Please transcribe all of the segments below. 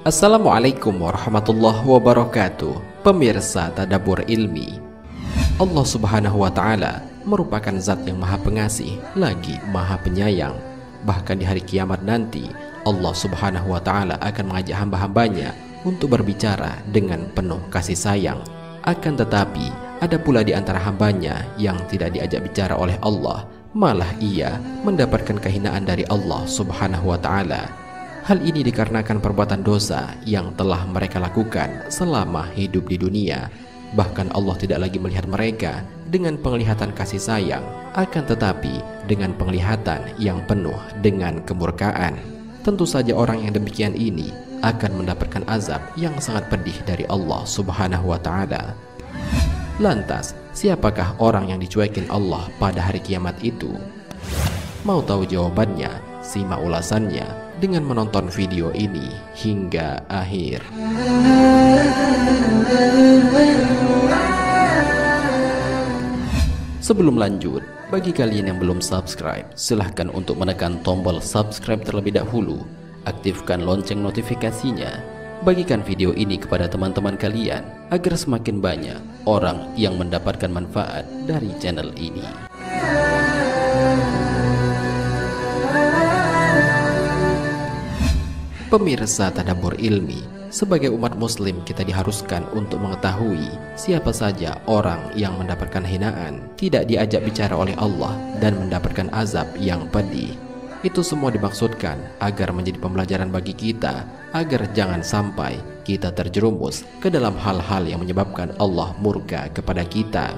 Assalamualaikum warahmatullahi wabarakatuh. Pemirsa Tadabbur Ilmi, Allah Subhanahu wa Ta'ala merupakan zat yang maha pengasih lagi maha penyayang. Bahkan di hari kiamat nanti, Allah Subhanahu wa Ta'ala akan mengajak hamba-hambanya untuk berbicara dengan penuh kasih sayang. Akan tetapi ada pula di antara hambanya yang tidak diajak bicara oleh Allah, malah ia mendapatkan kehinaan dari Allah Subhanahu wa Ta'ala. Hal ini dikarenakan perbuatan dosa yang telah mereka lakukan selama hidup di dunia. Bahkan Allah tidak lagi melihat mereka dengan penglihatan kasih sayang, akan tetapi dengan penglihatan yang penuh dengan kemurkaan. Tentu saja orang yang demikian ini akan mendapatkan azab yang sangat pedih dari Allah Subhanahu wa Ta'ala. Lantas, siapakah orang yang dicuekin Allah pada hari kiamat itu? Mau tahu jawabannya? Simak ulasannya dengan menonton video ini hingga akhir. Sebelum lanjut, bagi kalian yang belum subscribe, silahkan untuk menekan tombol subscribe terlebih dahulu. Aktifkan lonceng notifikasinya. Bagikan video ini kepada teman-teman kalian agar semakin banyak orang yang mendapatkan manfaat dari channel ini. Pemirsa Tadabbur Ilmi, sebagai umat muslim kita diharuskan untuk mengetahui siapa saja orang yang mendapatkan hinaan, tidak diajak bicara oleh Allah, dan mendapatkan azab yang pedih. Itu semua dimaksudkan agar menjadi pembelajaran bagi kita, agar jangan sampai kita terjerumus ke dalam hal-hal yang menyebabkan Allah murka kepada kita.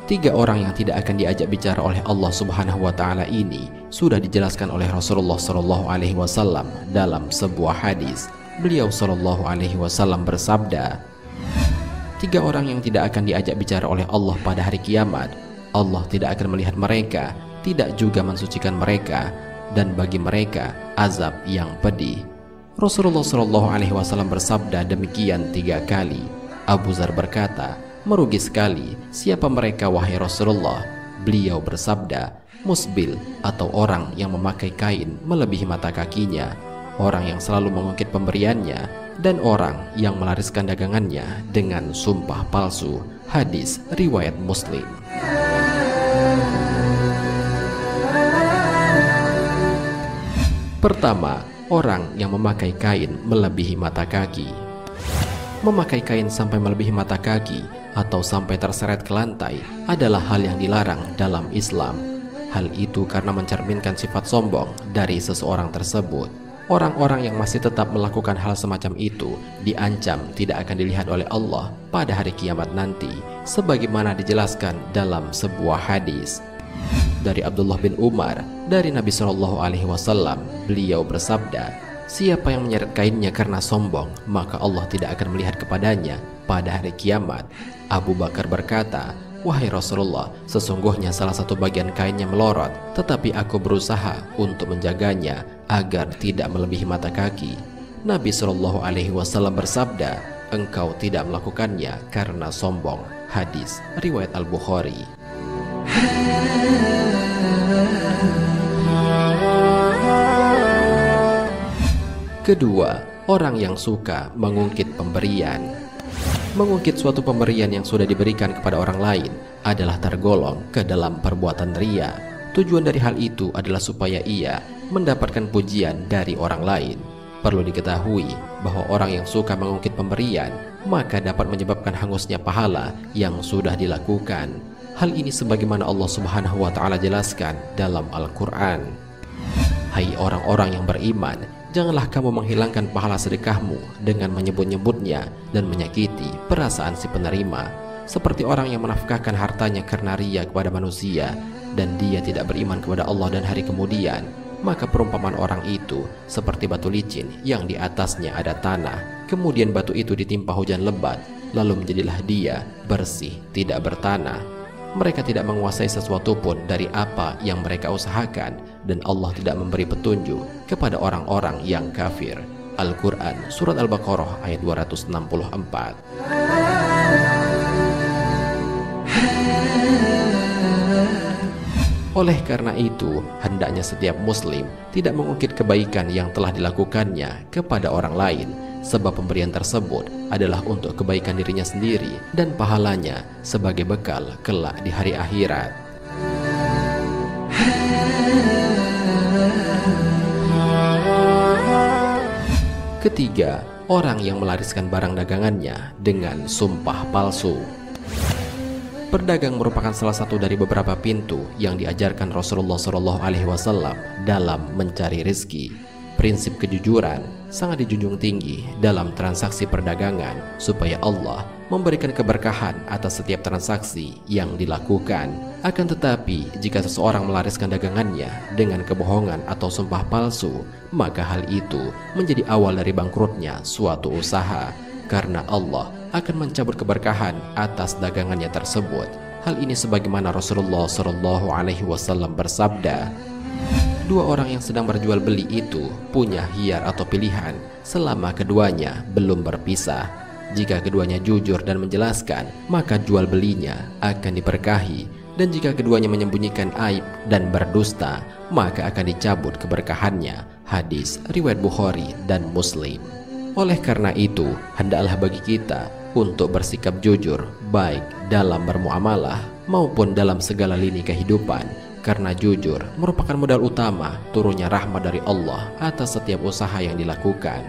3 orang yang tidak akan diajak bicara oleh Allah Subhanahu wa Ta'ala ini sudah dijelaskan oleh Rasulullah SAW dalam sebuah hadis. Beliau SAW bersabda, 3 orang yang tidak akan diajak bicara oleh Allah pada hari kiamat, Allah tidak akan melihat mereka, tidak juga mensucikan mereka, dan bagi mereka azab yang pedih. Rasulullah SAW bersabda demikian 3 kali. Abu Dzar berkata, merugi sekali siapa mereka wahai Rasulullah? Beliau bersabda, musbil atau orang yang memakai kain melebihi mata kakinya, orang yang selalu mengungkit pemberiannya, dan orang yang melariskan dagangannya dengan sumpah palsu. Hadis riwayat Muslim. Pertama, orang yang memakai kain melebihi mata kaki. Memakai kain sampai melebihi mata kaki atau sampai terseret ke lantai adalah hal yang dilarang dalam Islam. Hal itu karena mencerminkan sifat sombong dari seseorang tersebut. Orang-orang yang masih tetap melakukan hal semacam itu diancam tidak akan dilihat oleh Allah pada hari kiamat nanti, sebagaimana dijelaskan dalam sebuah hadis. Dari Abdullah bin Umar, dari Nabi SAW, beliau bersabda, siapa yang menyeret kainnya karena sombong, maka Allah tidak akan melihat kepadanya pada hari kiamat. Abu Bakar berkata, wahai Rasulullah, sesungguhnya salah satu bagian kainnya melorot, tetapi aku berusaha untuk menjaganya agar tidak melebihi mata kaki. Nabi SAW bersabda, engkau tidak melakukannya karena sombong. Hadis riwayat Al-Bukhari. Kedua, orang yang suka mengungkit pemberian. Mengungkit suatu pemberian yang sudah diberikan kepada orang lain adalah tergolong ke dalam perbuatan riya. Tujuan dari hal itu adalah supaya ia mendapatkan pujian dari orang lain. Perlu diketahui bahwa orang yang suka mengungkit pemberian maka dapat menyebabkan hangusnya pahala yang sudah dilakukan. Hal ini sebagaimana Allah Subhanahu wa Ta'ala jelaskan dalam Al-Quran. Hai orang-orang yang beriman, janganlah kamu menghilangkan pahala sedekahmu dengan menyebut-nyebutnya dan menyakiti perasaan si penerima, seperti orang yang menafkahkan hartanya karena riya kepada manusia dan dia tidak beriman kepada Allah dan hari kemudian. Maka perumpamaan orang itu seperti batu licin yang di atasnya ada tanah, kemudian batu itu ditimpa hujan lebat, lalu menjadilah dia bersih, tidak bertanah. Mereka tidak menguasai sesuatu pun dari apa yang mereka usahakan, dan Allah tidak memberi petunjuk kepada orang-orang yang kafir. Al-Quran Surat Al-Baqarah ayat 264. Oleh karena itu, hendaknya setiap muslim tidak mengungkit kebaikan yang telah dilakukannya kepada orang lain, sebab pemberian tersebut adalah untuk kebaikan dirinya sendiri dan pahalanya sebagai bekal kelak di hari akhirat. Ketiga, orang yang melariskan barang dagangannya dengan sumpah palsu. Berdagang merupakan salah satu dari beberapa pintu yang diajarkan Rasulullah SAW dalam mencari rezeki. Prinsip kejujuran sangat dijunjung tinggi dalam transaksi perdagangan supaya Allah memberikan keberkahan atas setiap transaksi yang dilakukan. Akan tetapi, jika seseorang melariskan dagangannya dengan kebohongan atau sumpah palsu, maka hal itu menjadi awal dari bangkrutnya suatu usaha, karena Allah akan mencabut keberkahan atas dagangannya tersebut. Hal ini sebagaimana Rasulullah SAW bersabda, dua orang yang sedang berjual beli itu punya khiyar atau pilihan selama keduanya belum berpisah. Jika keduanya jujur dan menjelaskan, maka jual belinya akan diberkahi, dan jika keduanya menyembunyikan aib dan berdusta, maka akan dicabut keberkahannya. Hadis riwayat Bukhari dan Muslim. Oleh karena itu, hendaklah bagi kita untuk bersikap jujur, baik dalam bermuamalah maupun dalam segala lini kehidupan, karena jujur merupakan modal utama turunnya rahmat dari Allah atas setiap usaha yang dilakukan.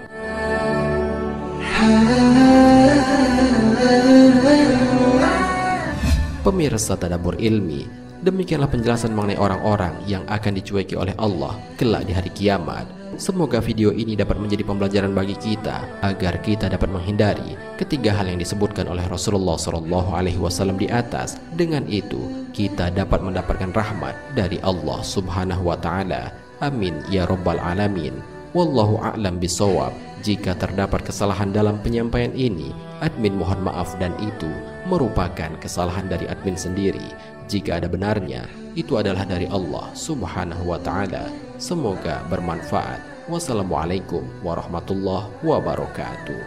Pemirsa Tadabbur Ilmi, demikianlah penjelasan mengenai orang-orang yang akan dicueki oleh Allah kelak di hari kiamat. Semoga video ini dapat menjadi pembelajaran bagi kita agar kita dapat menghindari ketiga hal yang disebutkan oleh Rasulullah SAW di atas. Dengan itu, kita dapat mendapatkan rahmat dari Allah Subhanahu wa Ta'ala. Amin ya Rabbal Alamin. Wallahu a'lam bishawab. Jika terdapat kesalahan dalam penyampaian ini, admin mohon maaf, dan itu merupakan kesalahan dari admin sendiri. Jika ada benarnya, itu adalah dari Allah Subhanahu wa Ta'ala. Semoga bermanfaat. Wassalamualaikum warahmatullahi wabarakatuh.